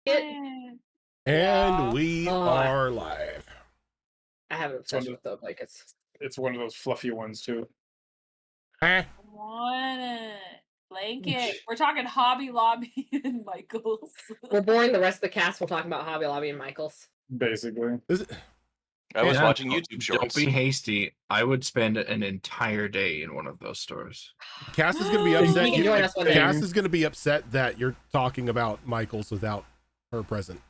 And Yeah. we are live. I have an obsession with the blankets. It's one of those fluffy ones too. Eh, Want it. Blanket. We're talking Hobby Lobby and Michaels. We're boring the rest of the cast. We'll talk about Hobby Lobby and Michaels. Basically. I was Yeah. watching YouTube shorts. Don't be hasty. I would spend an entire day in one of those stores. Cass is going to be upset. You can join us one day. Cass is going to be upset that you're talking about Michaels without her present.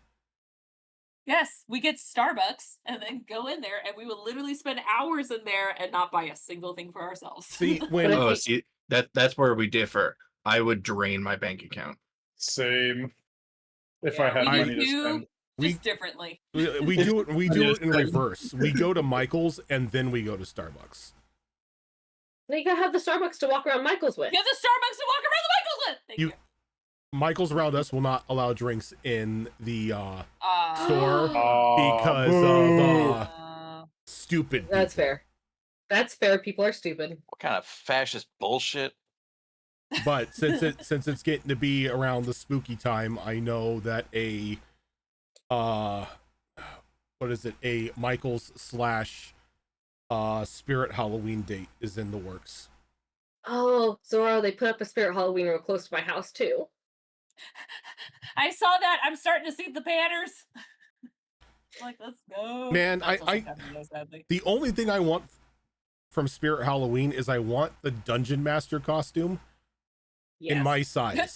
Yes, we get Starbucks and then go in there and we will literally spend hours in there and not buy a single thing for ourselves. See, when Oh, see, that's where we differ. I would drain my bank account. Same. If Yeah, I had we money to do spend. just differently. we do it in reverse. We go to Michaels and then we go to Starbucks. Now you gotta have the Starbucks to walk around Michaels with. You have the Starbucks to walk around the Michaels with. Thank you. Michaels around us will not allow drinks in the store because of stupid people. That's fair. That's fair. People are stupid. What kind of fascist bullshit? But since it's getting to be around the spooky time, I know that a Michaels / Spirit Halloween date is in the works. Oh, Zoro, they put up a Spirit Halloween real close to my house too. I saw that. I'm starting to see the banners. Like, let's go. Man, That's also I happening, sadly. the only thing I want from Spirit Halloween is I want the Dungeon Master costume in my size.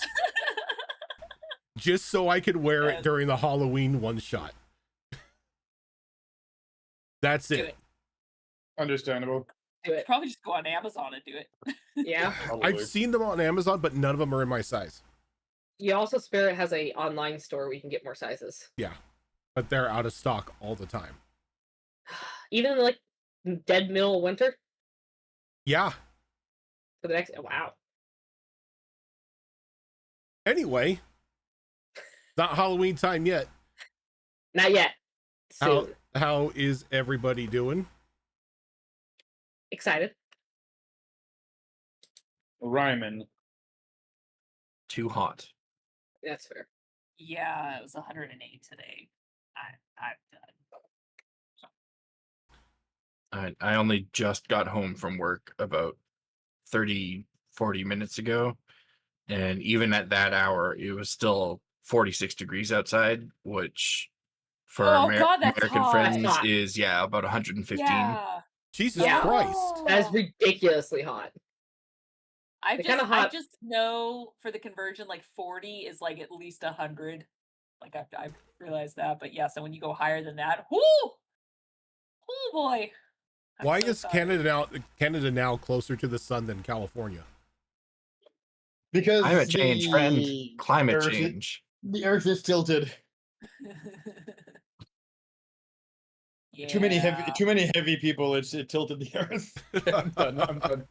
Just so I could wear it during the Halloween one shot. That's Do it. it. Understandable. Do it. Probably just go on Amazon and do it. Yeah. I've seen them on Amazon, but none of them are in my size. You also Spirit has a online store where you can get more sizes. Yeah, but they're out of stock all the time. Even in, like dead middle of winter Yeah. for the next. Wow. Anyway, not Halloween time yet. Not yet. Soon. How is everybody doing? Excited. Ryman. Too hot. That's fair. Yeah, it was 108 today. I'm done. I only just got home from work about 30-40 minutes ago. And even at that hour, it was still 46 degrees outside, which for God, that's American hot. friends That's hot. is, about 115. Yeah. Jesus Yeah. Christ. That is ridiculously hot. I They're kinda I hot. just know for the conversion, like 40 is like at least 100. Like I've realized that, but yeah. So when you go higher than that, oh boy. I'm Why so is sorry. Canada now closer to the sun than California? Because Climate change, friend. Climate Earth- change. The Earth is tilted. Too many heavy people. It tilted the Earth. I'm done.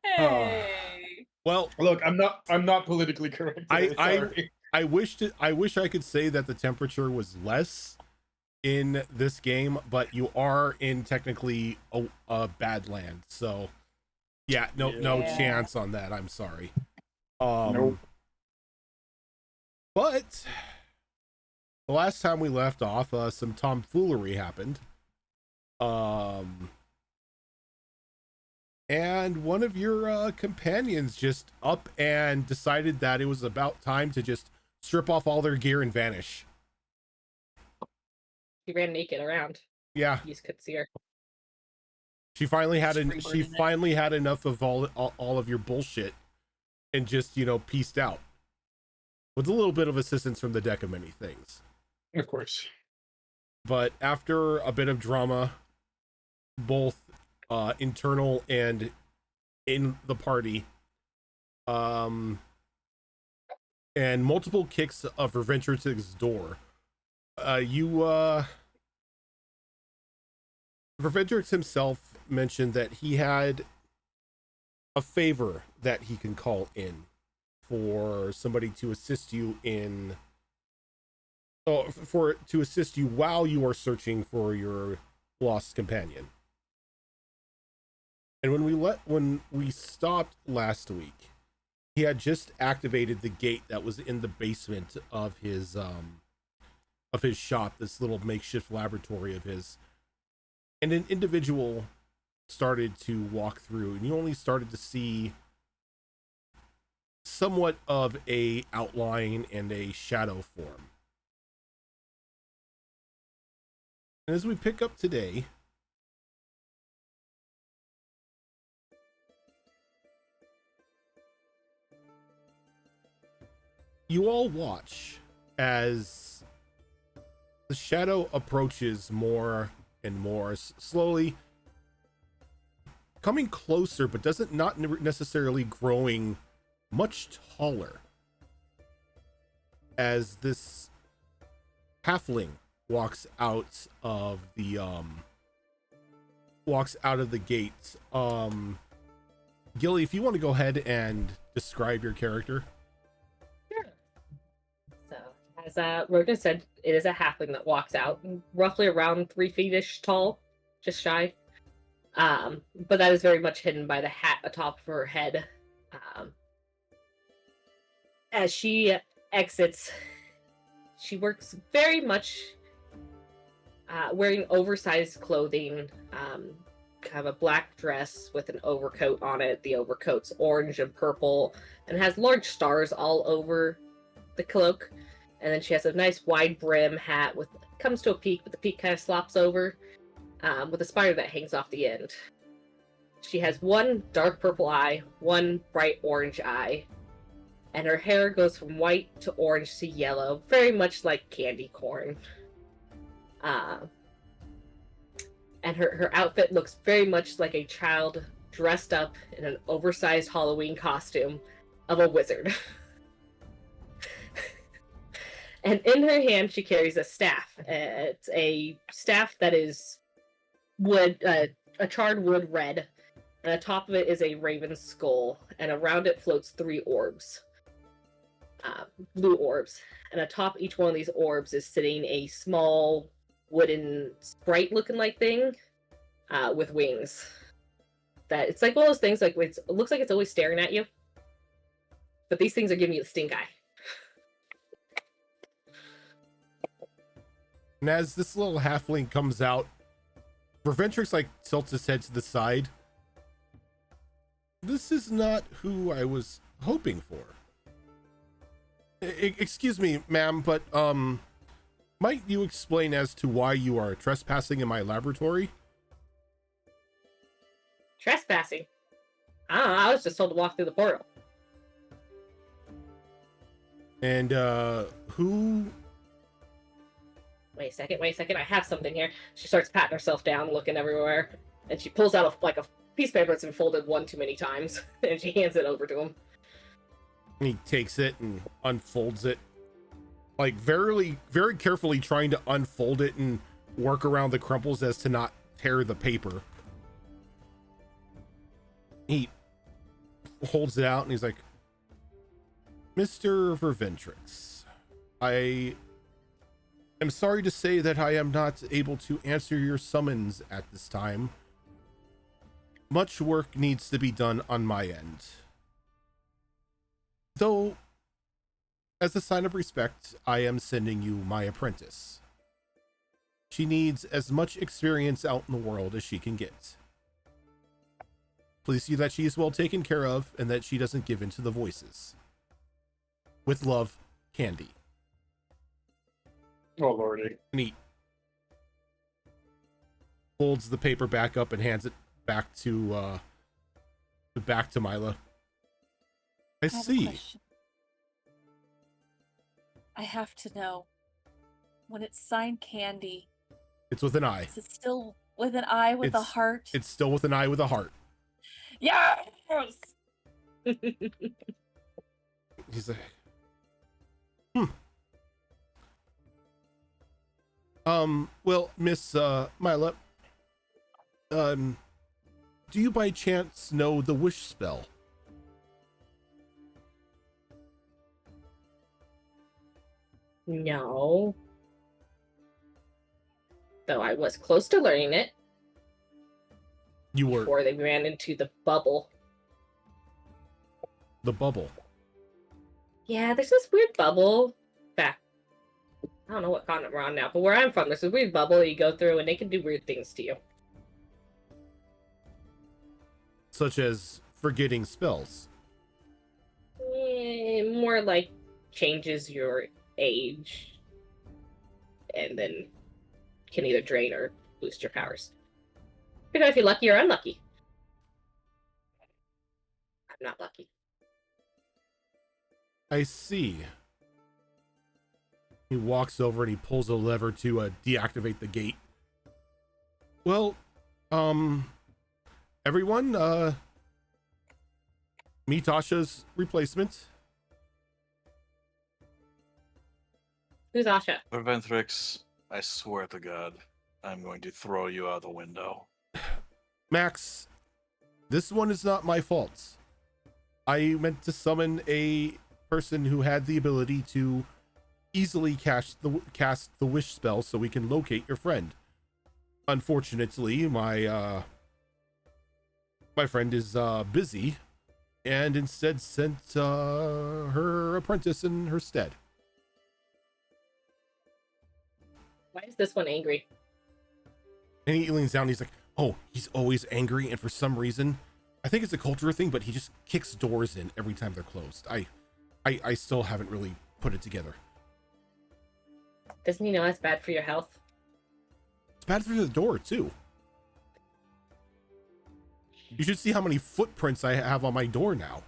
Hey. Well, Look, I'm not politically correct. Sorry. I wish I could say that the temperature was less in this game, but you are in technically a bad land, so yeah, no Yeah. chance on that. I'm sorry. Nope. But the last time we left off, some tomfoolery happened. And one of your companions just up and decided that it was about time to just strip off all their gear and vanish. She ran naked around. Yeah, You just couldn't see her. she finally had Just she freebirding it. finally had enough of all of your bullshit, and just pieced out with a little bit of assistance from the deck of many things. Of course. But after a bit of drama, both internal and in the party, and multiple kicks of Reventrix's door, Reventrix himself mentioned that he had a favor that he can call in for somebody to assist you in to assist you while you are searching for your lost companion. And when we stopped last week, He had just activated the gate that was in the basement of his shop, this little makeshift laboratory of his. And an individual started to walk through, and you only started to see somewhat of a outline and a shadow form. And as we pick up today, you all watch as the shadow approaches more and more slowly, coming closer, but not necessarily growing much taller, as this halfling walks out of the gate. Gilly, if you want to go ahead and describe your character. So, as Roden said, it is a halfling that walks out, roughly around 3 feet-ish tall, just shy. But that is very much hidden by the hat atop of her head. As she exits, she works very much wearing oversized clothing, kind of a black dress with an overcoat on it. The overcoat's orange and purple and has large stars all over the cloak. And then she has a nice wide brim hat with comes to a peak, but the peak kind of slops over with a spider that hangs off the end. She has one dark purple eye, one bright orange eye, and her hair goes from white to orange to yellow, very much like candy corn. And her outfit looks very much like a child dressed up in an oversized Halloween costume of a wizard. And in her hand, she carries a staff. It's a staff that is wood, a charred wood red, and atop of it is a raven's skull, and around it floats 3 orbs. Blue orbs, and atop each one of these orbs is sitting a small wooden sprite looking like thing with wings. That it's like one of those things like it looks like it's always staring at you, but these things are giving you the stink eye. And as this little halfling comes out, Verventrix like tilts his head to the side. This is not who I was hoping for. Excuse me, ma'am, but might you explain as to why you are trespassing in my laboratory? Trespassing? I don't know, I was just told to walk through the portal. And who? Wait a second, I have something here. She starts patting herself down, looking everywhere, and she pulls out a piece of paper that's been folded one too many times, and she hands it over to him. He takes it and unfolds it, like very carefully, trying to unfold it and work around the crumples as to not tear the paper. He holds it out and he's like, Mr. Verventrix, I am sorry to say that I am not able to answer your summons at this time. Much work needs to be done on my end. Though, as a sign of respect, I am sending you my apprentice. She needs as much experience out in the world as she can get. Please see that she is well taken care of and that she doesn't give in to the voices. With love, Candy. Oh, lordy. Neat. Folds the paper back up and hands it back to Mila. I see. I have to know. When it's signed Candy, It's with an eye. is it still with an eye with a heart? It's still with an eye with a heart. Yes! He's like, well, Miss Mila, do you by chance know the wish spell? No. Though I was close to learning it. You were. Before they ran into the bubble. The bubble. Yeah, there's this weird bubble back. I don't know what continent we're on now, but where I'm from, there's a weird bubble that you go through, and they can do weird things to you. Such as forgetting spells. More like changes your age, and then can either drain or boost your powers. You know if you're lucky or unlucky. I'm not lucky. I see. He walks over and he pulls a lever to deactivate the gate. Well, everyone, meet Asha's replacement. Who's Asha? Ventrix, I swear to God, I'm going to throw you out the window. Max, this one is not my fault. I meant to summon a person who had the ability to easily cast the wish spell so we can locate your friend. Unfortunately, my friend is busy and instead sent her apprentice in her stead. Why is this one angry? And he leans down and he's like, oh, he's always angry, and for some reason, I think it's a culture thing, but he just kicks doors in every time they're closed. I still haven't really put it together. Doesn't he know that's bad for your health? It's bad for the door, too. You should see how many footprints I have on my door now.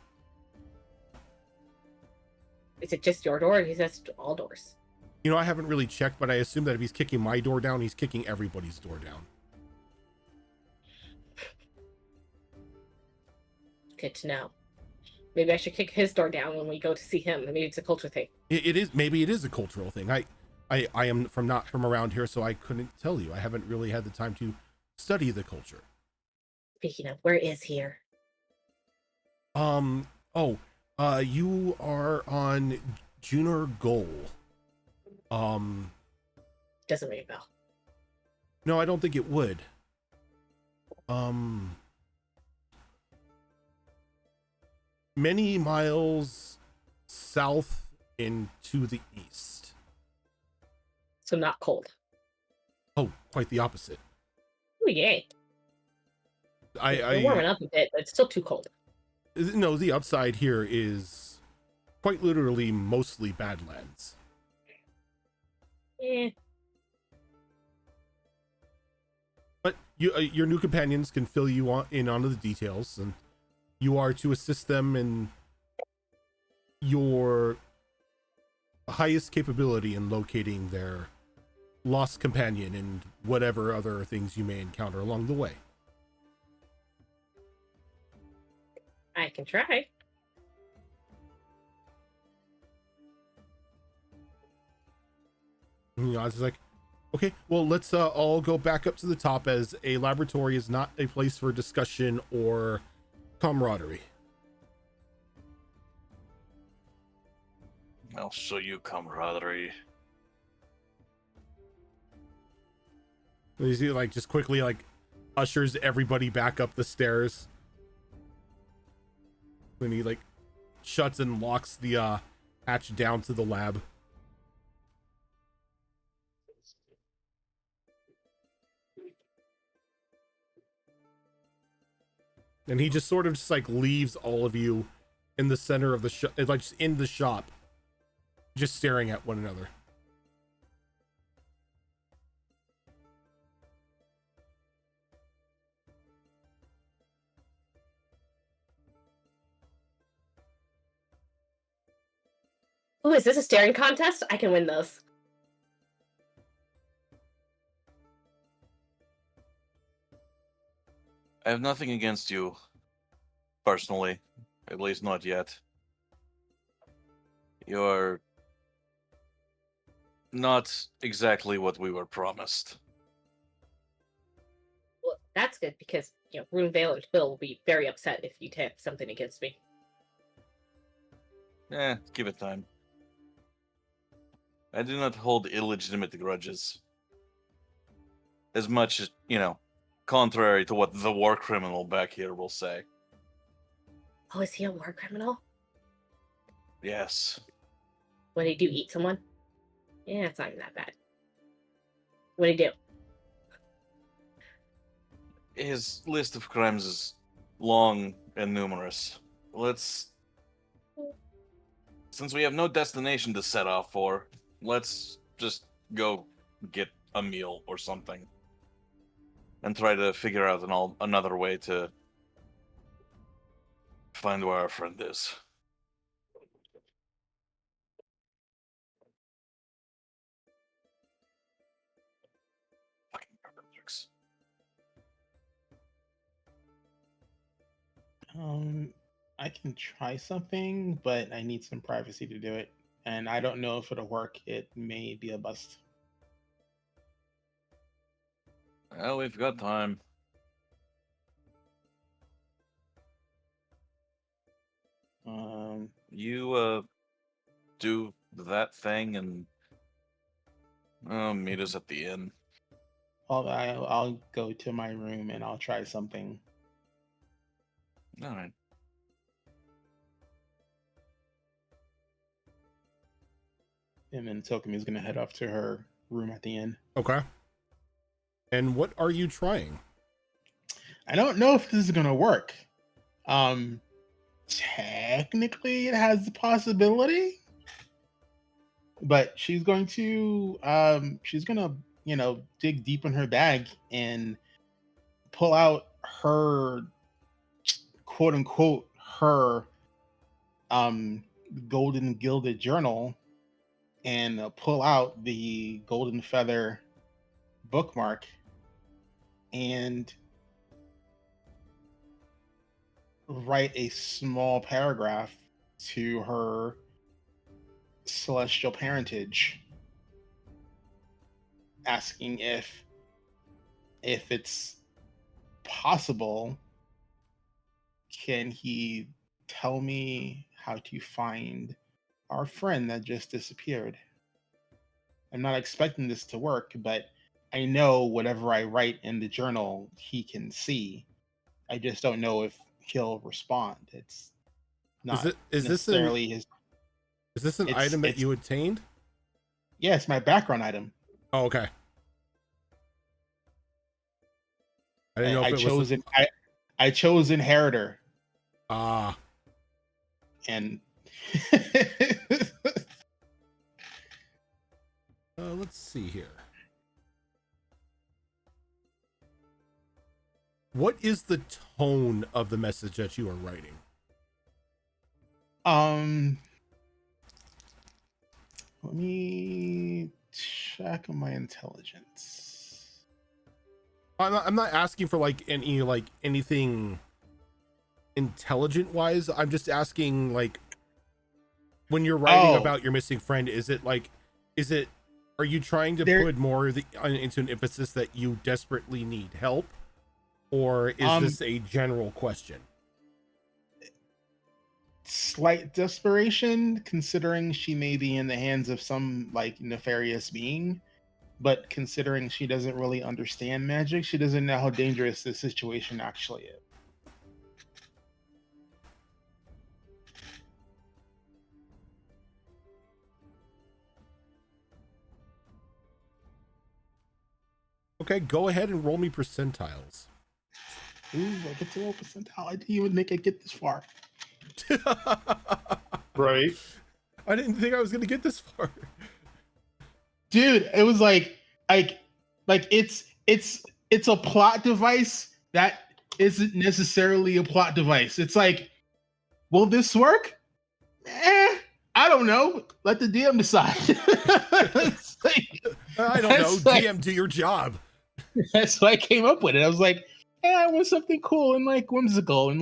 Is it just your door, or is that all doors? You know, I haven't really checked, but I assume that if he's kicking my door down, he's kicking everybody's door down. Good to know. Maybe I should kick his door down when we go to see him. Maybe it's a culture thing. It is, maybe it is a cultural thing. I am not from around here, so I couldn't tell you. I haven't really had the time to study the culture. Speaking of, where is here? You are on Junaar Gol. Doesn't ring a bell. No, I don't think it would. Many miles south and to the east. So not cold. Oh, quite the opposite. Oh yay. We're warming up a bit, but it's still too cold. No, the upside here is quite literally mostly Badlands. Eh. But your new companions can fill you in on the details, and you are to assist them in your highest capability in locating their lost companion and whatever other things you may encounter along the way. I can try. You know, it's like, okay, well, let's all go back up to the top, as a laboratory is not a place for discussion or camaraderie. I'll show you camaraderie. You see, like, just quickly, like, ushers everybody back up the stairs. Then he, like, shuts and locks the hatch down to the lab. And he just sort of just, like, leaves all of you in the center of the shop, like, just in the shop, just staring at one another. Oh, is this a staring contest? I can win those. I have nothing against you, personally. At least not yet. You're not exactly what we were promised. Well, that's good because, you know, Runevale and Phil will be very upset if you have something against me. Give it time. I do not hold illegitimate grudges. As much as, you know, contrary to what the war criminal back here will say. Oh, is he a war criminal? Yes. What did he do? Eat someone? Yeah, it's not even that bad. What did he do? His list of crimes is long and numerous. Since we have no destination to set off for, let's just go get a meal or something. And try to figure out another way to find where our friend is. Fucking tricks. I can try something, but I need some privacy to do it. And I don't know if it'll work. It may be a bust. Well, we've got time. You do that thing and meet us at the inn. I'll go to my room and I'll try something. All right. And then Tokumi is gonna head off to her room at the inn. Okay. And what are you trying? I don't know if this is gonna work. Technically it has the possibility. But she's gonna, dig deep in her bag and pull out her quote unquote her golden gilded journal and pull out the golden feather bookmark and write a small paragraph to her celestial parentage, asking if it's possible, can he tell me how to find our friend that just disappeared? I'm not expecting this to work, but I know whatever I write in the journal, he can see. I just don't know if he'll respond. It's not necessarily his. Is this an item that you obtained? Yeah, it's my background item. Oh, okay. I didn't know if it was. I chose inheritor. Ah. And let's see here. What is the tone of the message that you are writing? Let me check my intelligence. I'm not asking for anything intelligent wise. I'm just asking, like, when you're writing about your missing friend, are you trying to put more into an emphasis that you desperately need help, or is this a general question? Slight desperation, considering she may be in the hands of some nefarious being, but considering she doesn't really understand magic, she doesn't know how dangerous this situation actually is. Okay, go ahead and roll me percentiles. Ooh, I get to roll percentile. I didn't even think I'd get this far. Right. I didn't think I was gonna get this far. Dude, it was like it's a plot device that isn't necessarily a plot device. It's like, will this work? I don't know. Let the DM decide. I don't know. DM, do your job. That's why I came up with it. I was like, I want something cool and whimsical and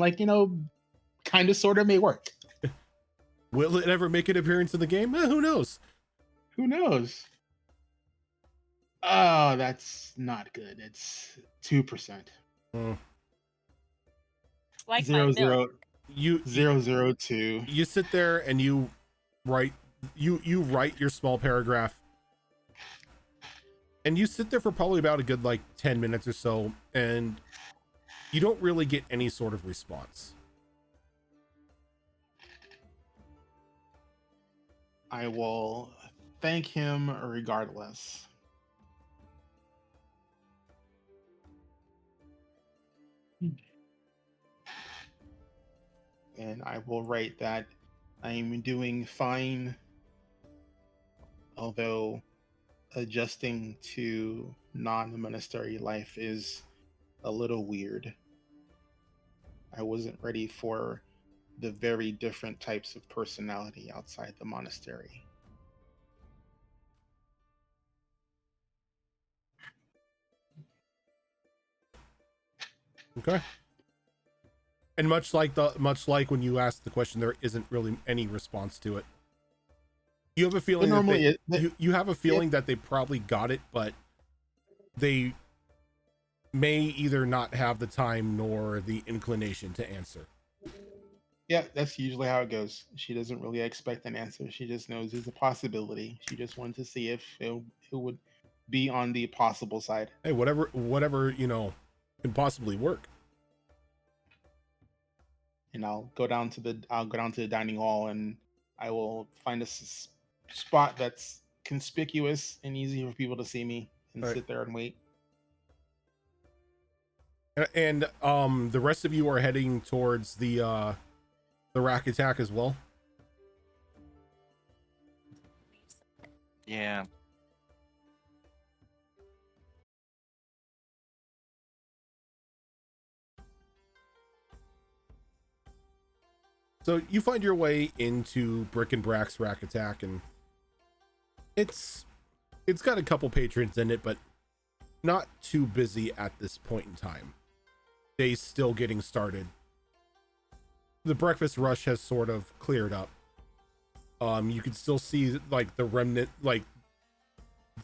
kind of sort of may work. Will it ever make an appearance in the game? Who knows? Who knows? Oh, that's not good. It's 2%. Like 002. You sit there and you write your small paragraph, and you sit there for probably about a good 10 minutes or so, and you don't really get any sort of response. I will thank him regardless. And I will write that I am doing fine, although adjusting to non-monastery life is a little weird. I wasn't ready for the very different types of personality outside the monastery. Okay. And much like when you asked the question, there isn't really any response to it. You have a feeling you have a feeling that they probably got it, but they may either not have the time nor the inclination to answer. Yeah, that's usually how it goes. She doesn't really expect an answer. She just knows it's a possibility. She just wanted to see if it would be on the possible side. Hey, whatever can possibly work. And I'll go down to the dining hall, and I will find a spot that's conspicuous and easy for people to see me, and sit there and wait. And the rest of you are heading towards the rack attack as well. Yeah. So you find your way into Brick and Brack's rack attack, and it's got a couple patrons in it, but not too busy at this point in time. Day's still getting started. The breakfast rush has sort of cleared up. You can still see like the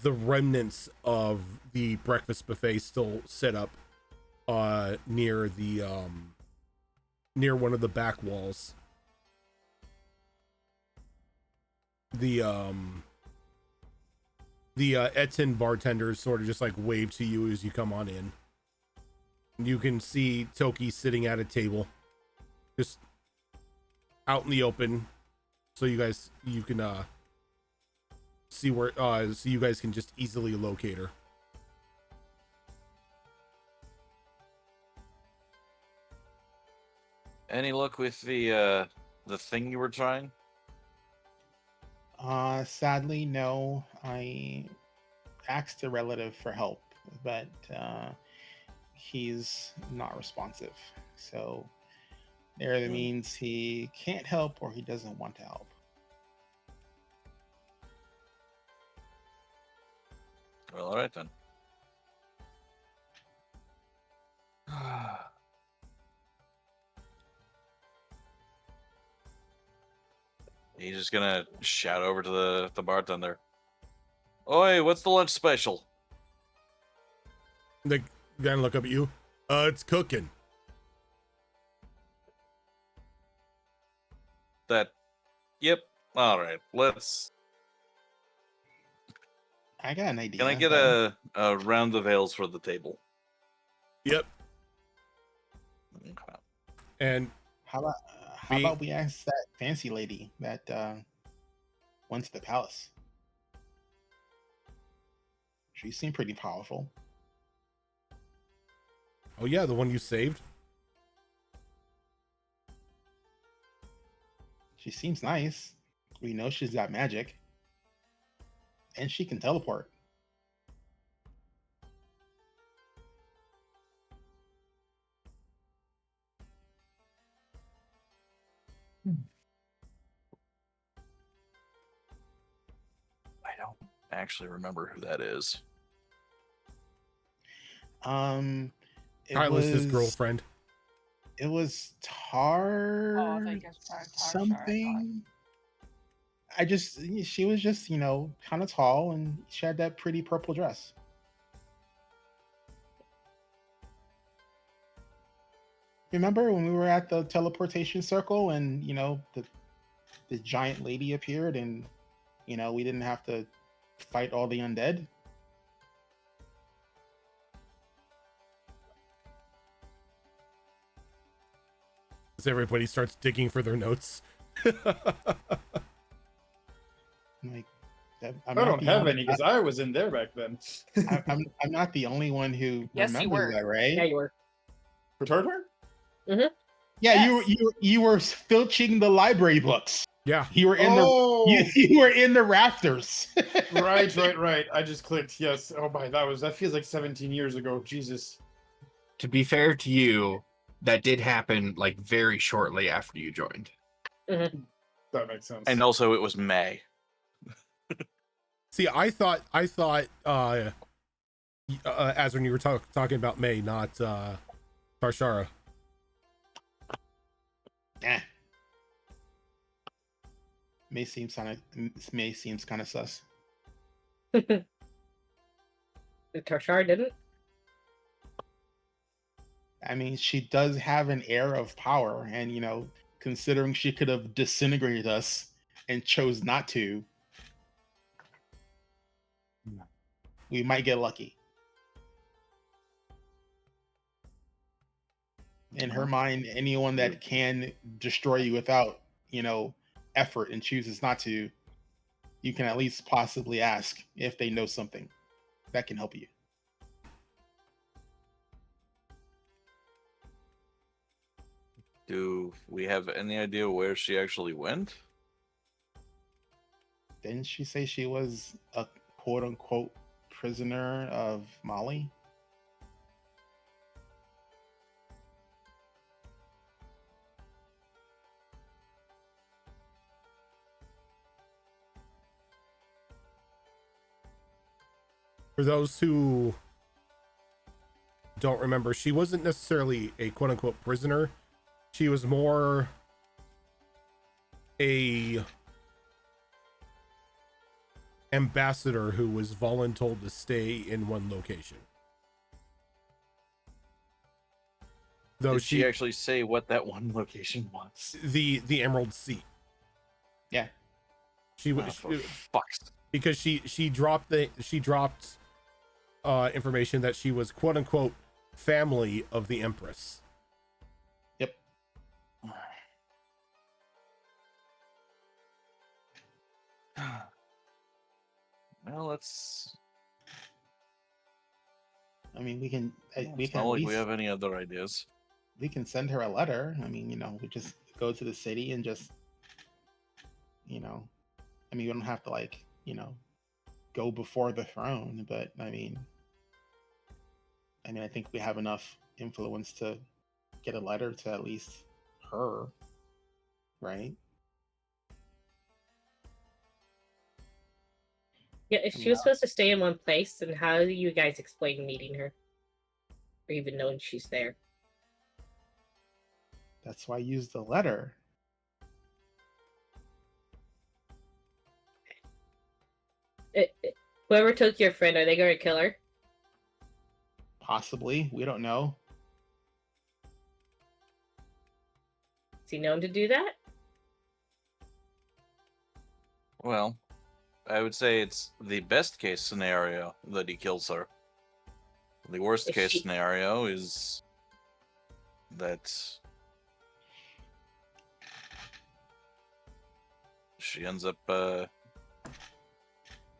remnants of the breakfast buffet still set up near one of the back walls. The Etten bartenders sort of just like wave to you as you come on in. You can see Toki sitting at a table, just out in the open, so you can see where so you guys can just easily locate her. Any luck with the thing you were trying? Sadly, no. I asked a relative for help, but he's not responsive. So there either means he can't help or he doesn't want to help. Well, all right then. He's just gonna shout over to the bartender. Oi, what's the lunch special? They gonna look up at you. It's cooking. Yep. All right, let's. I got an idea. Can I get a round of ales for the table? Yep. Okay. And how about we ask that fancy lady that went to the palace? She seemed pretty powerful. Oh yeah, the one you saved? She seems nice. We know she's got magic. And she can teleport. I don't actually remember who that is. It was his girlfriend. It was Tar Oh, I think it's Tar something. She was just, kind of tall, and she had that pretty purple dress. Remember when we were at the teleportation circle and, the giant lady appeared and, we didn't have to fight all the undead? As everybody starts digging for their notes. I not don't the have only- any because I was in there back then. I'm not the only one who Yes, you remembers were. that, right? Yeah, you were. For Tartar? Yeah, Yes. you were filching the library books. Yeah. You were in Oh, you were in the rafters. right. I just clicked. Yes. Oh my, that feels like 17 years ago. Jesus. To be fair to you, that did happen like very shortly after you joined. That makes sense. And also, it was May. See, I thought as when you were talking about May, not Tarshara. Eh. May seems kind of sus. The Tarshar didn't. I mean, she does have an air of power, and considering she could have disintegrated us and chose not to, we might get lucky. In her mind, anyone that can destroy you without, effort and chooses not to, you can at least possibly ask if they know something that can help you. Do we have any idea where she actually went? Didn't she say she was a quote unquote prisoner of Mali? For those who don't remember, she wasn't necessarily a quote unquote prisoner. She was more a ambassador who was voluntold to stay in one location. Though Did she actually say what that one location was? the Emerald Sea. Yeah. She Oh, was for fuck's because she dropped information that she was quote unquote family of the Empress. Yep. Well, let's. I mean, we can It's not at like least we have any other ideas. we can send her a letter. I mean, we just go to the city and just, I mean, we don't have to go before the throne, but I mean, I think we have enough influence to get a letter to at least her, right? Yeah, if she was supposed to stay in one place, then how do you guys explain meeting her? Or even knowing she's there? That's why I used the letter. Whoever took your friend, are they going to kill her? Possibly. We don't know. Is he known to do that? Well, I would say it's the best case scenario that he kills her. The worst Is case she- scenario is that she ends up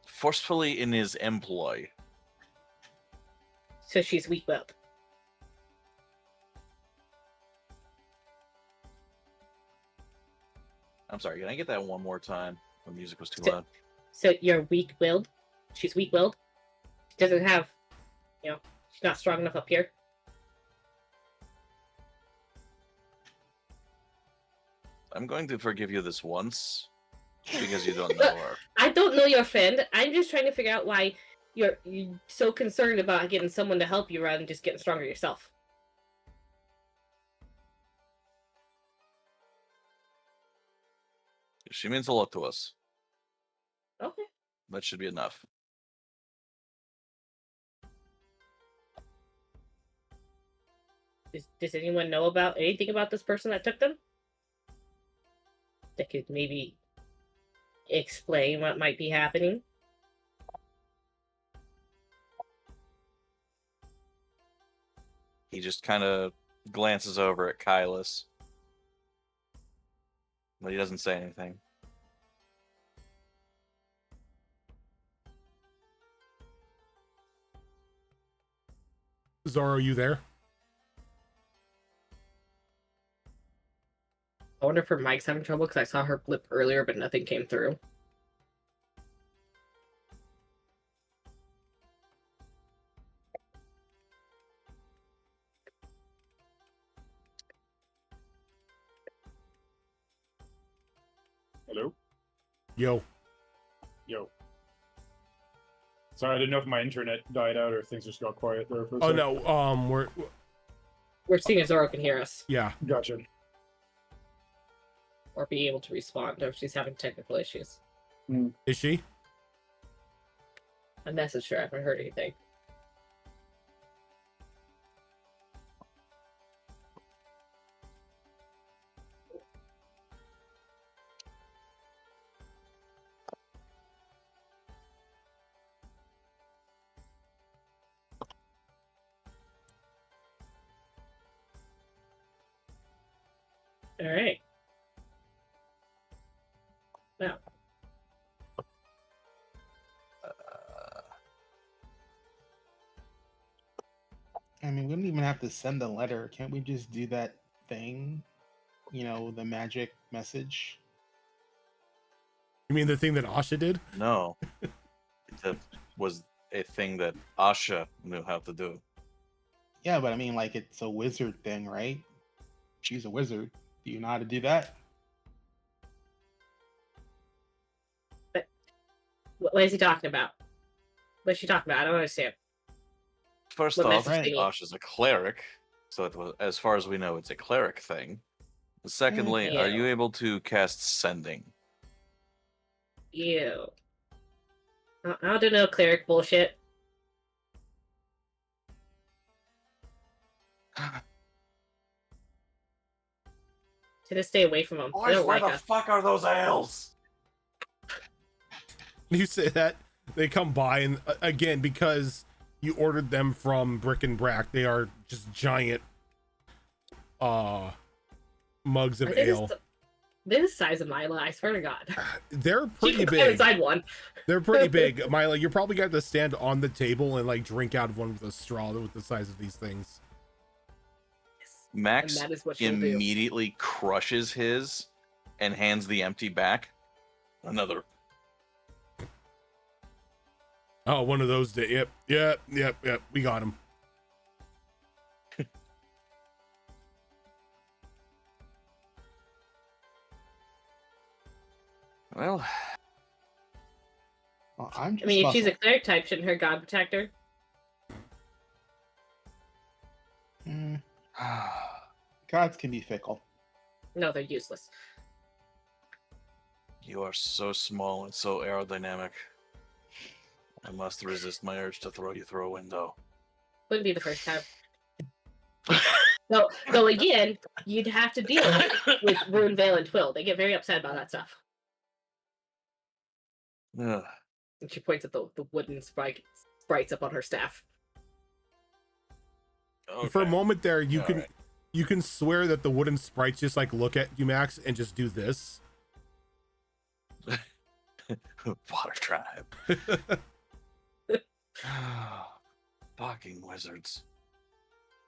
forcefully in his employ. So she's weak-willed. I'm sorry, can I get that one more time? The music was too So- loud. So you're weak-willed? She's weak-willed? She doesn't have, she's not strong enough up here? I'm going to forgive you this once because you don't know her. I don't know your friend. I'm just trying to figure out why you're so concerned about getting someone to help you rather than just getting stronger yourself. She means a lot to us. Okay. That should be enough. Does anyone know about anything about this person that took them? That could maybe explain what might be happening? He just kind of glances over at Kylus. But he doesn't say anything. Zoro, you there? I wonder if her mic's having trouble because I saw her blip earlier, but nothing came through. Hello? Yo. Yo. Sorry, I didn't know if my internet died out or if things just got quiet there for a Oh sec. no. We're seeing if Zoro can hear us Yeah. Gotcha. or be able to respond, or if she's having technical issues. Is she? I messaged her. I haven't heard anything. All right. Now, I mean, we don't even have to send a letter. Can't we just do that thing? You know, the magic message. You mean the thing that Asha did? No. That was a thing that Asha knew how to do. Yeah, but I mean, like, it's a wizard thing, right? She's a wizard. Do you know how to do that? what is he talking about? What's she talking about? I don't understand. First What off, message thingy? Asha's a cleric, so it was, as far as we know, it's a cleric thing. Secondly, are you Ew. able to cast sending? Ew. I don't do no cleric bullshit. To just stay away from them. They don't like us. fuck are those ales? You say that, they come by, and again, because you ordered them from Brick and Brack, they are just giant mugs of ale. They're the size of Mila, I swear to God. They're She pretty can go big. inside one. They're pretty big. Mila, you're probably gonna have to stand on the table and like drink out of one with a straw with the size of these things. Max And that is what she'll do. immediately crushes his and hands the empty back. Another. Oh, one of those. Yep. We got him. Well, I'm just I mean, if she's a muzzled. cleric type, shouldn't her god protect her? Gods can be fickle. No, they're useless. you are so small and so aerodynamic. I must resist my urge to throw you through a window. Wouldn't be the first time. So again, you'd have to deal with Rune, Veil, and Twill. They get very upset about that stuff. Ugh. And she points at the wooden sprites up on her staff. For a Okay. moment there, you All can right. you can swear that the wooden sprites just like look at you, Max, and just do this. Water tribe. Fucking wizards.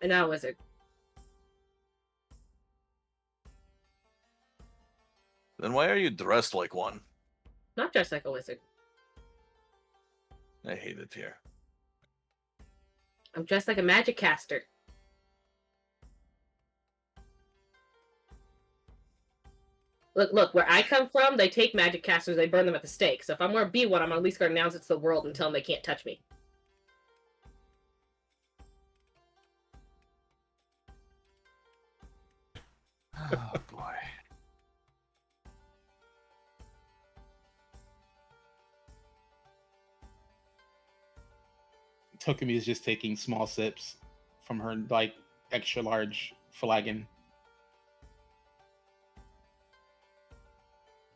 And now, wizard. Then why are you dressed like one? Not dressed like a wizard. I hate it here. I'm dressed like a magic caster. Look, where I come from, they take magic casters, they burn them at the stake. So if I'm going to be one, I'm at least going to announce it to the world and tell them they can't touch me. Oh boy. Tokumi is just taking small sips from her like extra large flagon.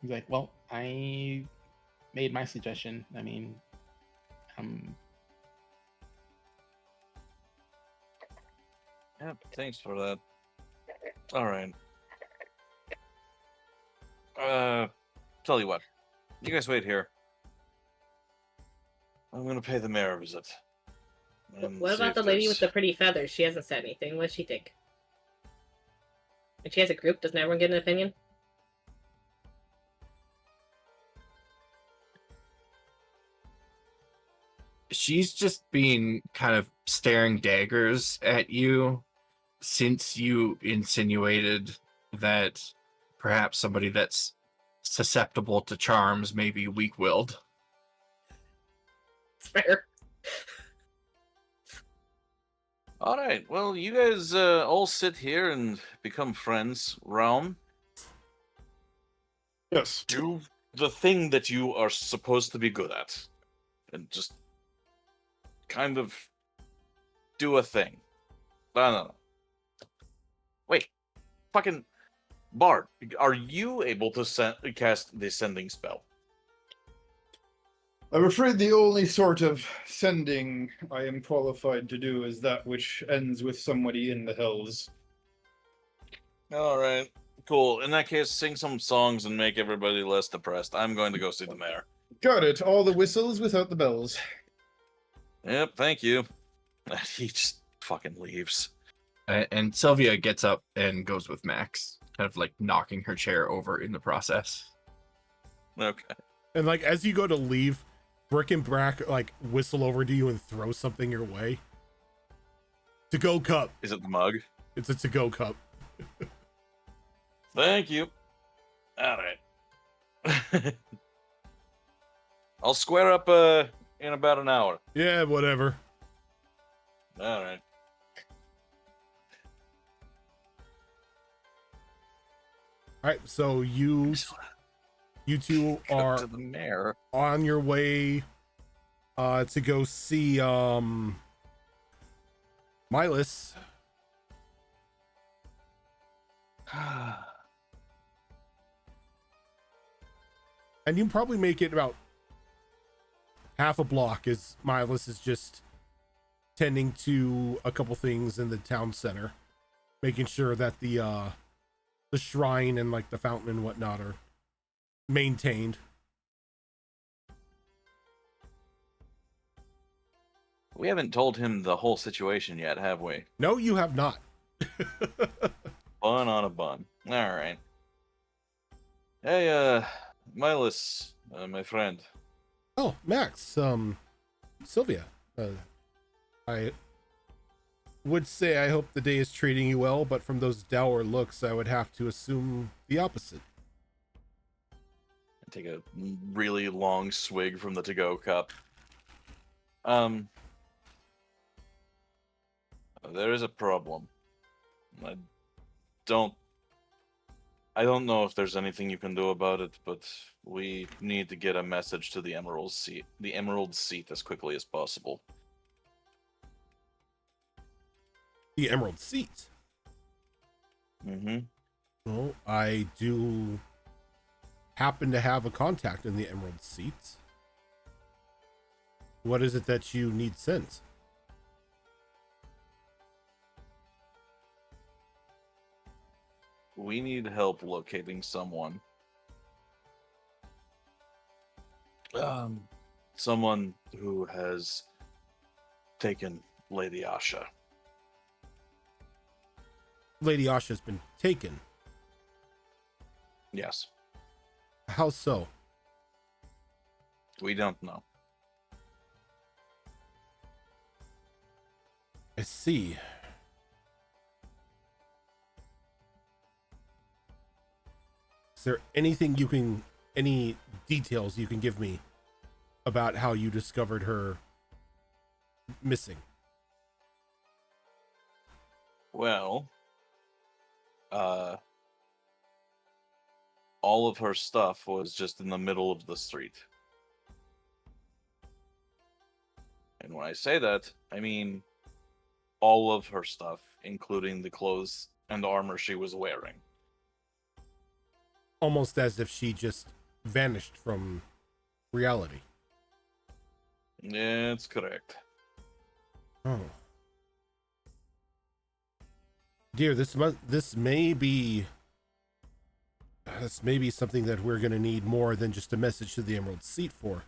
He's like, "Well, I made my suggestion. I mean, Yep, thanks for that. Alright. Tell you what. You guys wait here. I'm gonna pay the mayor a visit. and What see about if the lady with the there's- pretty feathers? She hasn't said anything. What does she think? If she has a group, doesn't everyone get an opinion? She's just been kind of staring daggers at you since you insinuated that perhaps somebody that's susceptible to charms may be weak-willed. It's fair. All right. Well, you guys all sit here and become friends. Realm, Yes. do the thing that you are supposed to be good at, and just kind of do a thing. No. Wait, fucking Bard, are you able to cast the sending spell? I'm afraid the only sort of sending I am qualified to do is that which ends with somebody in the hills. All right, cool. In that case, sing some songs and make everybody less depressed. I'm going to go see the mayor. Got it. All the whistles without the bells. Yep, thank you. He just fucking leaves. And Sylvia gets up and goes with Max, kind of like knocking her chair over in the process. Okay. And like as you go to leave, Brick and Brack like whistle over to you and throw something your way. To-go cup. Is it the mug? It's a to-go cup. Thank you. All right. I'll square up in about an hour. Yeah, whatever. All right. All right, so you two are to the mayor. on your way to go see Milas. And you probably make it about half a block as Milas is just tending to a couple things in the town center, making sure that the shrine and like the fountain and whatnot are maintained. We haven't told him the whole situation yet, have we? No, you have not. Bun on a bun. All right. Hey, Milas, my friend. Oh, Max, Sylvia, I would say I hope the day is treating you well, but from those dour looks, I would have to assume the opposite. I take a really long swig from the to-go cup. There is a problem. I don't know if there's anything you can do about it, but we need to get a message to the Emerald Seat as quickly as possible. The Emerald Seat. Mm-hmm. Well, I do happen to have a contact in the Emerald Seat. What is it that you need sent? We need help locating someone. Someone who has taken Lady Asha. Lady Asha's been taken. Yes. How so? We don't know. I see. Is there anything any details you can give me about how you discovered her missing? Well, all of her stuff was just in the middle of the street. And when I say that, I mean all of her stuff, including the clothes and armor she was wearing. Almost as if she just vanished from reality. That's correct. Oh. Dear, this may be something that we're going to need more than just a message to the Emerald Seat for.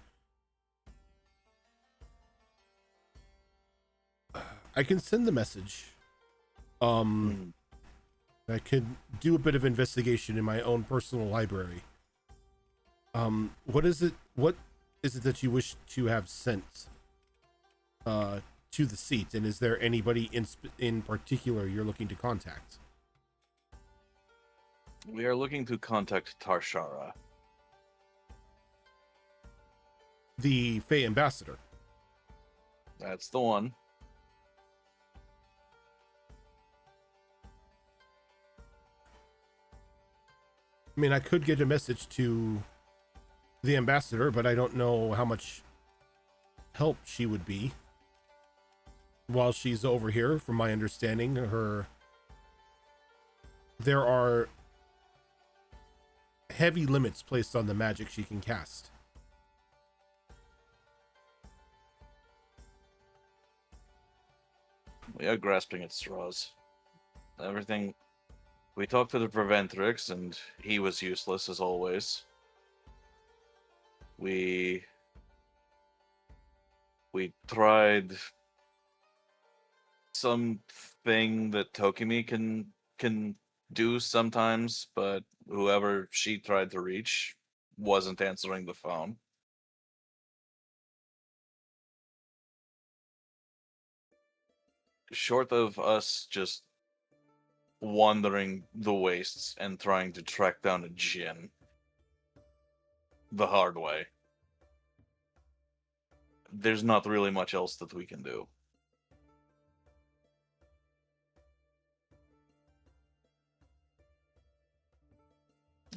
I can send the message. I could do a bit of investigation in my own personal library. What is it that you wish to have sent to the seat, and is there anybody in particular you're looking to contact? We are looking to contact Tarshara. The Fey ambassador. That's the one. I mean, I could get a message to the ambassador, but I don't know how much help she would be. While she's over here, from my understanding, there are heavy limits placed on the magic she can cast. We are grasping at straws. Everything. We talked to the Preventrix, and he was useless as always. We tried something that Tokimi can do sometimes, but whoever she tried to reach wasn't answering the phone. Short of us just wandering the wastes and trying to track down a djinn the hard way, there's not really much else that we can do.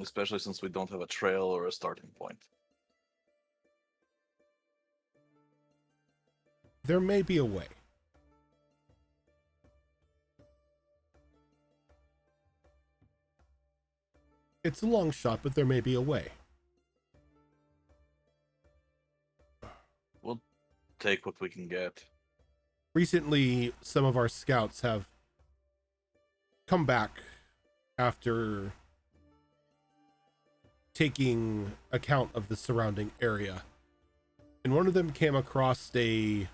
Especially since we don't have a trail or a starting point. There may be a way. It's a long shot, but there may be a way. We'll take what we can get. Recently, some of our scouts have come back after taking account of the surrounding area. And one of them came across a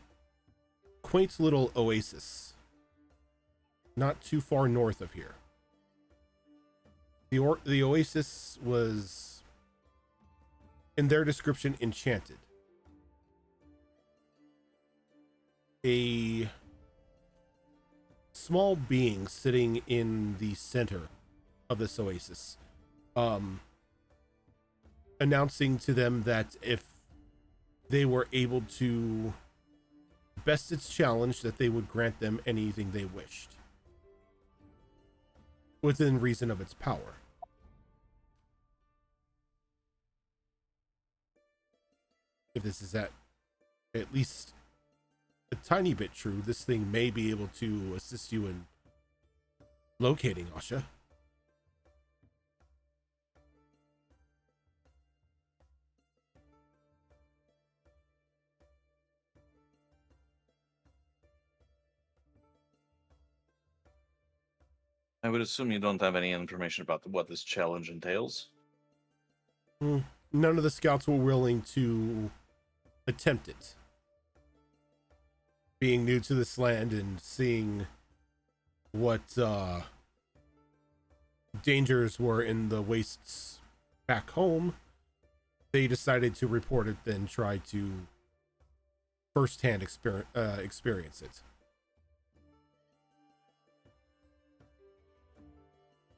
quaint little oasis not too far north of here. The oasis was, in their description, enchanted. A small being sitting in the center of this oasis, announcing to them that if they were able to best its challenge, that they would grant them anything they wished, within reason of its power. If this is at least a tiny bit true, this thing may be able to assist you in locating Asha. I would assume you don't have any information about what this challenge entails. None of the scouts were willing to attempt it. Being new to this land and seeing what dangers were in the wastes back home, they decided to report it, then try to firsthand experience it.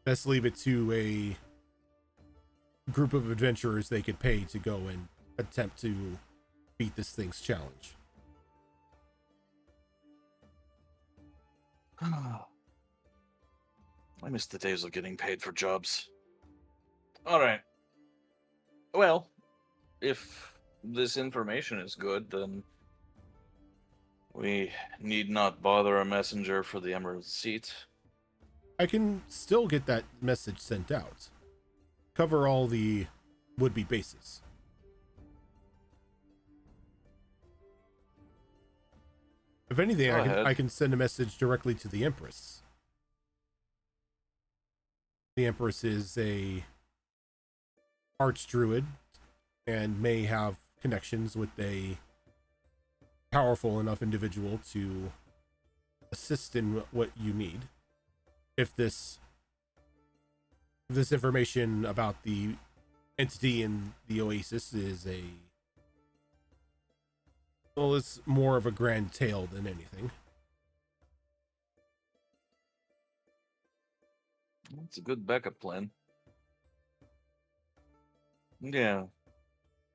Let's leave it to a group of adventurers they could pay to go and attempt to beat this thing's challenge. I miss the days of getting paid for jobs. Alright. Well, if this information is good, then we need not bother a messenger for the Emerald Seat. I can still get that message sent out. Cover all the would-be bases. If anything, I can send a message directly to the Empress. The Empress is a archdruid and may have connections with a powerful enough individual to assist in what you need. If this information about the entity in the Oasis is it's more of a grand tale than anything. It's a good backup plan. Yeah.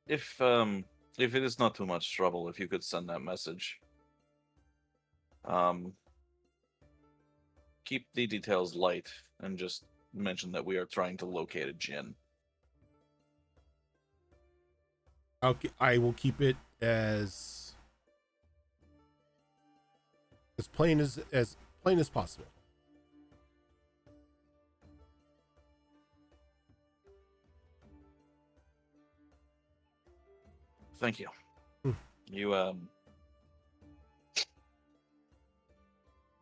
If it is not too much trouble, if you could send that message. Keep the details light and just mention that we are trying to locate a djinn. I will keep it as plain as possible. Thank you. Hmm.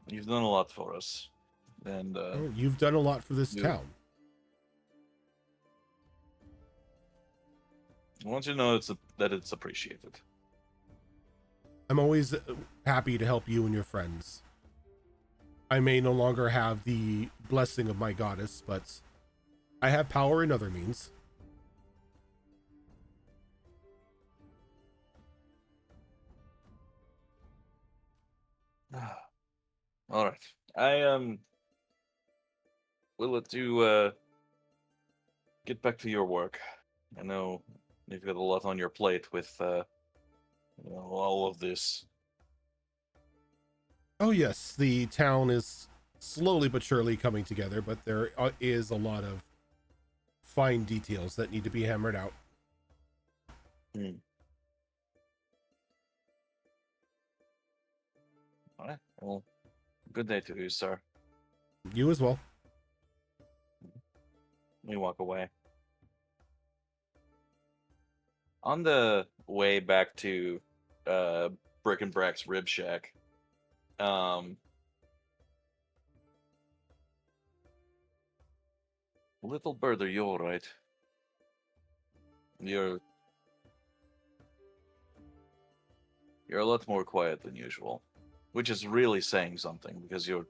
You've done a lot for us, and You've done a lot for this town. I want you to know that it's appreciated. I'm always happy to help you and your friends. I may no longer have the blessing of my goddess, but I have power in other means. All right. I will let you get back to your work. I know you've got a lot on your plate with all of this. Oh yes, the town is slowly but surely coming together, but there is a lot of fine details that need to be hammered out. Hmm. All right. Well, good day to you, sir. You as well. We walk away. On the way back to Brick and Brack's Rib Shack, little bird, are you all right? You're a lot more quiet than usual, which is really saying something because you're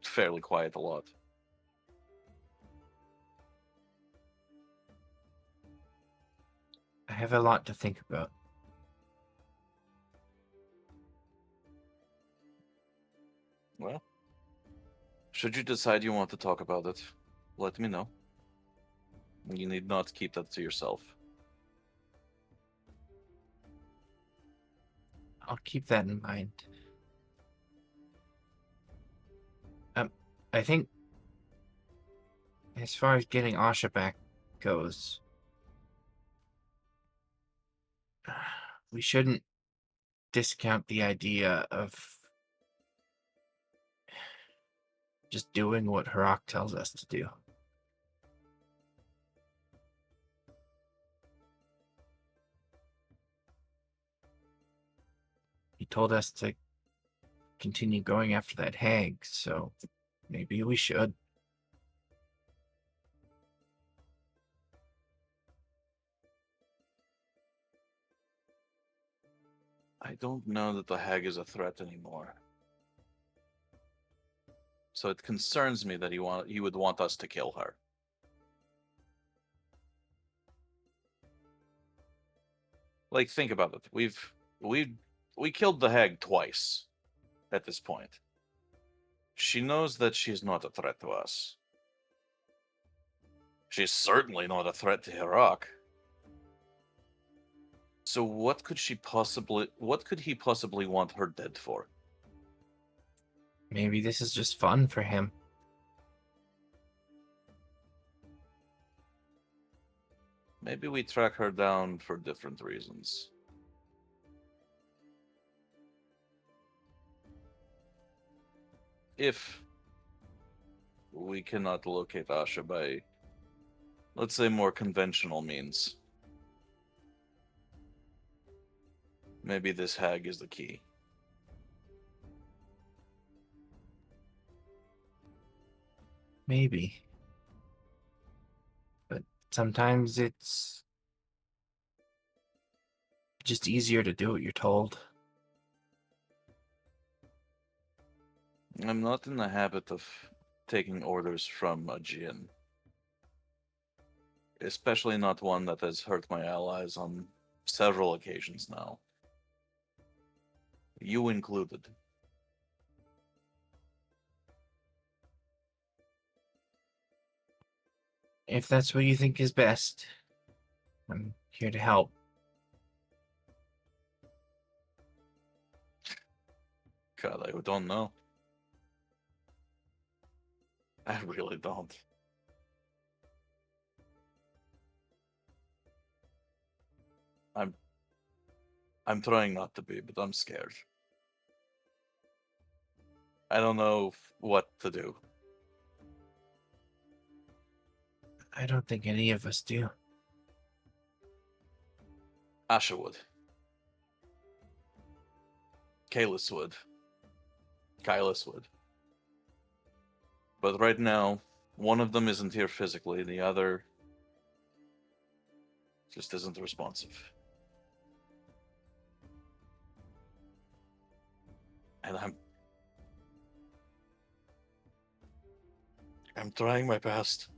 fairly quiet a lot. I have a lot to think about. Well, should you decide you want to talk about it, let me know. You need not keep that to yourself. I'll keep that in mind. I think as far as getting Asha back goes, we shouldn't discount the idea of just doing what Harak tells us to do. He told us to continue going after that hag, so maybe we should. I don't know that the hag is a threat anymore. So it concerns me that he would want us to kill her. Like, think about it. We killed the hag twice at this point. She knows that she's not a threat to us. She's certainly not a threat to Harak. So what could he possibly want her dead for? Maybe this is just fun for him. Maybe we track her down for different reasons. If we cannot locate Asha by, let's say, more conventional means, maybe this hag is the key. Maybe. But sometimes it's just easier to do what you're told. I'm not in the habit of taking orders from a Jinn. Especially not one that has hurt my allies on several occasions now. You included. If that's what you think is best, I'm here to help. God, I don't know. I really don't. I'm trying not to be, but I'm scared. I don't know what to do. I don't think any of us do. Asha would. Kalis would. Kylus would. But right now, one of them isn't here physically, the other just isn't responsive. And I'm trying my best.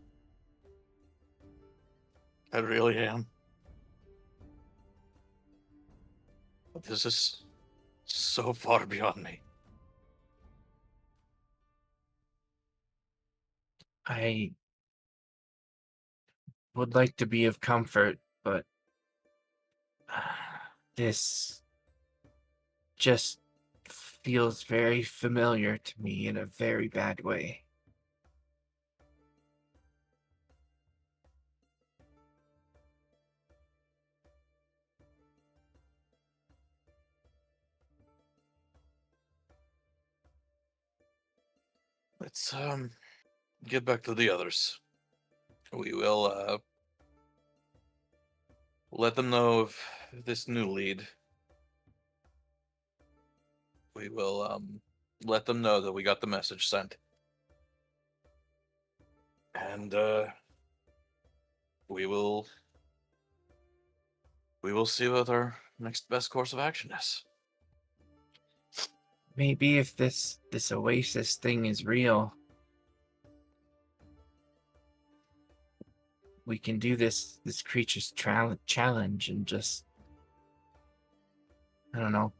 I really am. But this is so far beyond me. I would like to be of comfort, but this just feels very familiar to me in a very bad way. Let's get back to the others. We will let them know of this new lead. We will let them know that we got the message sent. And we will see what our next best course of action is. Maybe if this oasis thing is real, we can do this creature's challenge and just, I don't know,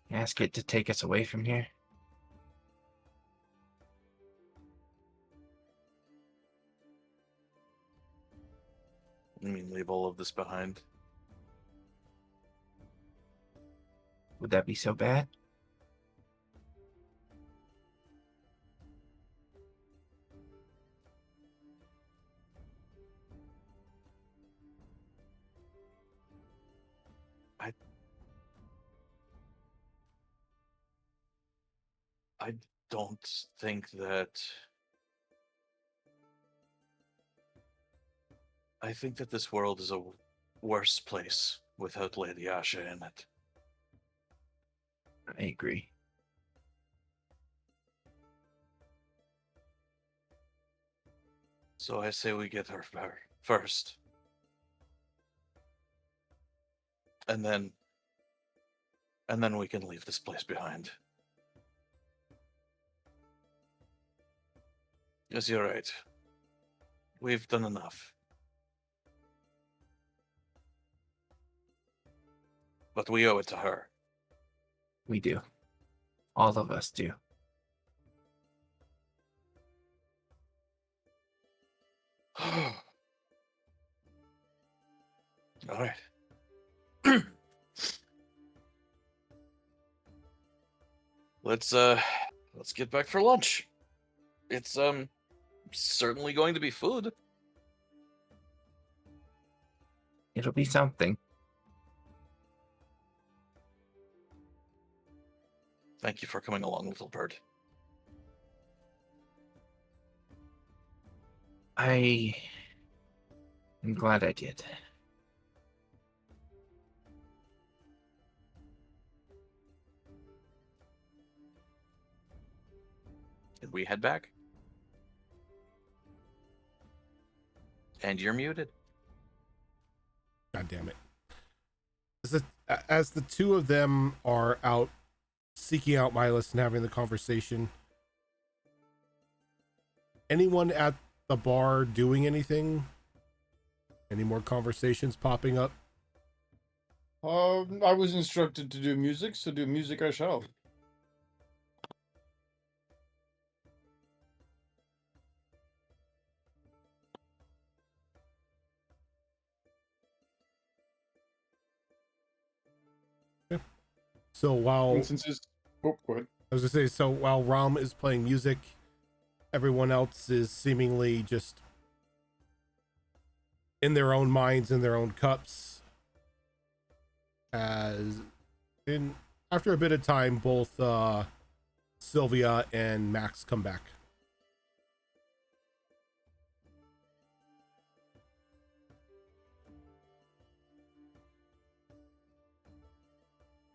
ask it to take us away from here. I mean, leave all of this behind. Would that be so bad? I don't think that... I think that this world is a worse place without Lady Asha in it. I agree. So I say we get her first. And then we can leave this place behind. Yes, you're right. We've done enough. But we owe it to her. We do. All of us do. All right. Let's get back for lunch. It's certainly going to be food. It'll be something. Thank you for coming along, little bird. I am glad I did. Did we head back? And you're muted. God damn it. As the two of them are out seeking out Milas and having the conversation. Anyone at the bar doing anything? Any more conversations popping up? I was instructed to do music, so do music I shall. So while And since it's... Oh, go ahead. I was gonna say, so while Ram is playing music, everyone else is seemingly just in their own minds, in their own cups. As in, after a bit of time, both Sylvia and Max come back.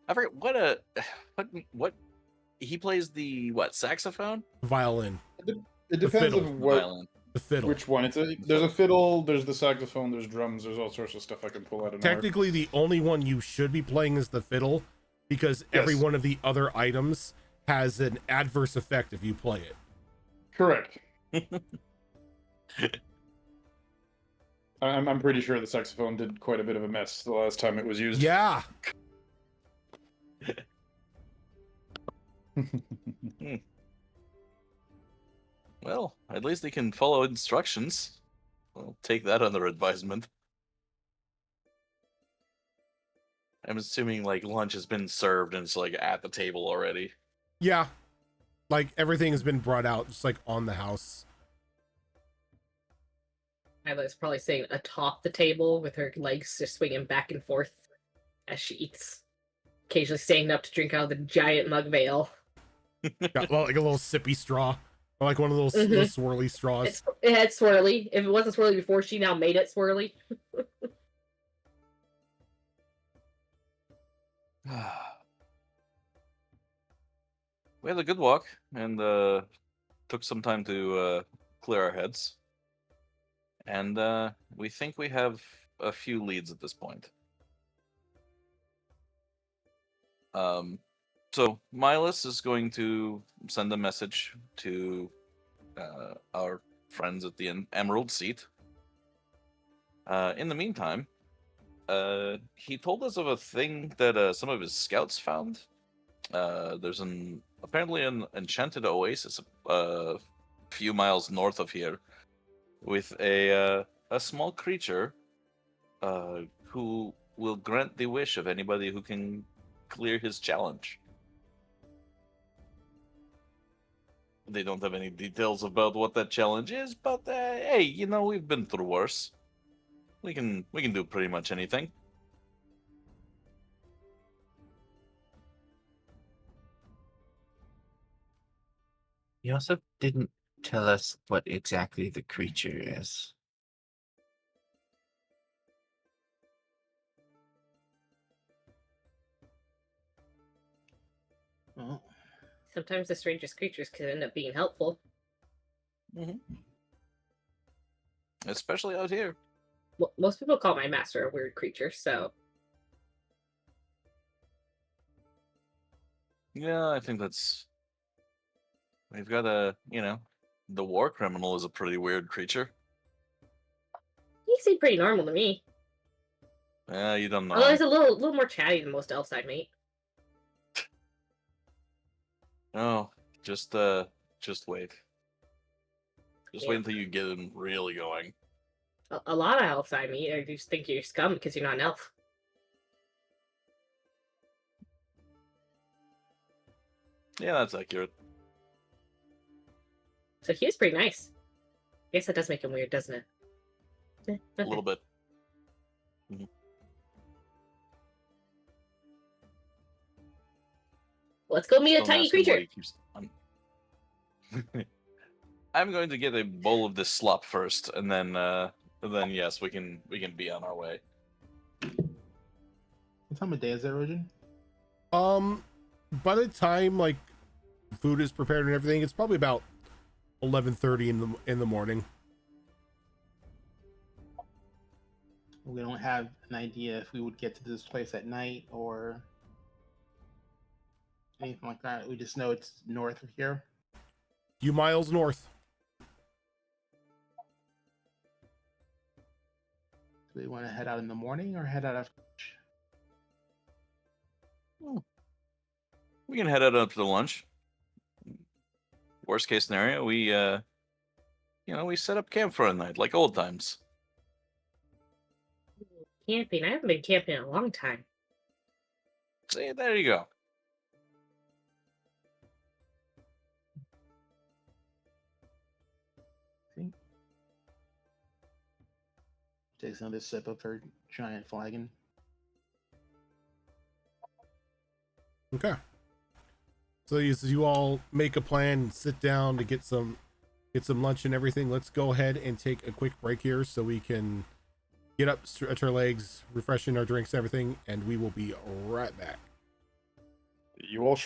I forget what he plays the saxophone? Violin. It depends fiddle. on what, Violin. The fiddle. which one. There's a fiddle, there's the saxophone, there's drums, there's all sorts of stuff I can pull out of nowhere. Technically, the only one you should be playing is the fiddle, because every Yes. one of the other items has an adverse effect if you play it. Correct. I'm pretty sure the saxophone did quite a bit of a mess the last time it was used. Yeah. Well, at least they can follow instructions. I'll take that under advisement. I'm assuming like lunch has been served and it's like at the table already. Yeah. Like everything has been brought out, just like on the house. Isla's probably sitting atop the table with her legs just swinging back and forth as she eats, occasionally standing up to drink out of the giant mug veil. Got like a little sippy straw, or like one of those, those swirly straws. It had swirly. If it wasn't swirly before, she now made it swirly. We had a good walk and took some time to clear our heads. And we think we have a few leads at this point. So Milas is going to send a message to our friends at the Emerald Seat. In the meantime, he told us of a thing that some of his scouts found. There's apparently an enchanted oasis a few miles north of here, with a small creature who will grant the wish of anybody who can clear his challenge. They don't have any details about what that challenge is, but hey, you know, we've been through worse. We can do pretty much anything. He also didn't tell us what exactly the creature is. Oh, Sometimes the strangest creatures can end up being helpful. Especially out here. Well, most people call my master a weird creature, so Yeah, I think that's... We've got the war criminal is a pretty weird creature. he seemed pretty normal to me. You don't know. Although he's a little more chatty than most elves I meet. Oh, just wait. Just wait until you get him really going. A lot of elves I meet, I just think you're scum because you're not an elf. Yeah, that's accurate. So he was pretty nice. I guess that does make him weird, doesn't it? A Okay. little bit. Let's go meet a Don't tiny ask him why creature. he keeps- I'm going to get a bowl of this slop first, and then yes, we can be on our way. what time of day is it, Origin? By the time like food is prepared and everything, it's probably about 11:30 in the morning. We don't have an idea if we would get to this place at night or anything like that? We just know it's north of here. Few miles north. Do we want to head out in the morning or head out after? We can head out after lunch. Worst case scenario, we we set up camp for a night like old times. Camping. I haven't been camping in a long time. See, there you go. Takes another sip of her giant flagon. Okay. So you all make a plan, sit down to get some lunch and everything. Let's go ahead and take a quick break here so we can get up, stretch our legs, refreshing our drinks, everything, and we will be right back. You all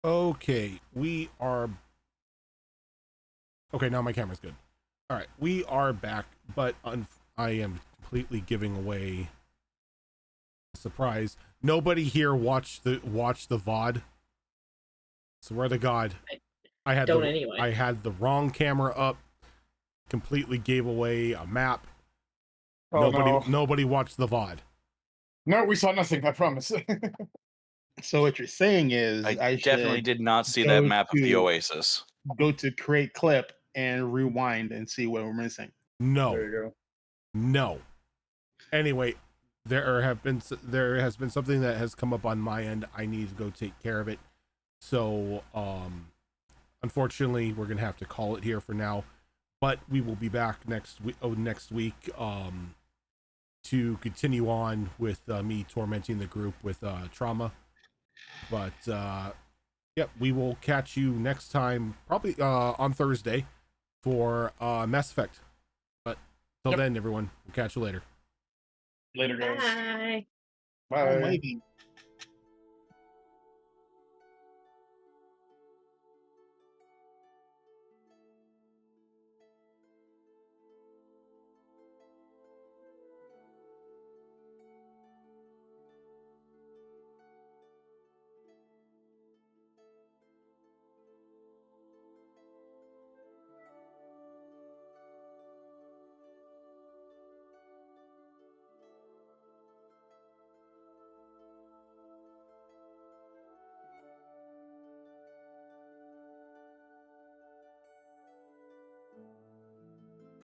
Okay, we are. Okay, now my camera's good. All right, we are back, but I am completely giving away a surprise. Nobody here watched the VOD. Swear to God, I had the wrong camera up. Completely gave away a map. Oh, no. Nobody watched the VOD. No, we saw nothing, I promise. So what you're saying is I definitely should did not see go that map of the to- Oasis. go to create clip and rewind and see what we're missing. No. There you go. No. Anyway, there has been something that has come up on my end. I need to go take care of it. So, unfortunately, we're gonna have to call it here for now. But we will be back next week to continue on with me tormenting the group with trauma. But yep, we will catch you next time, probably on Thursday for Mass Effect. But till then, everyone, we'll catch you later. Later, guys. Bye. Bye. Almighty.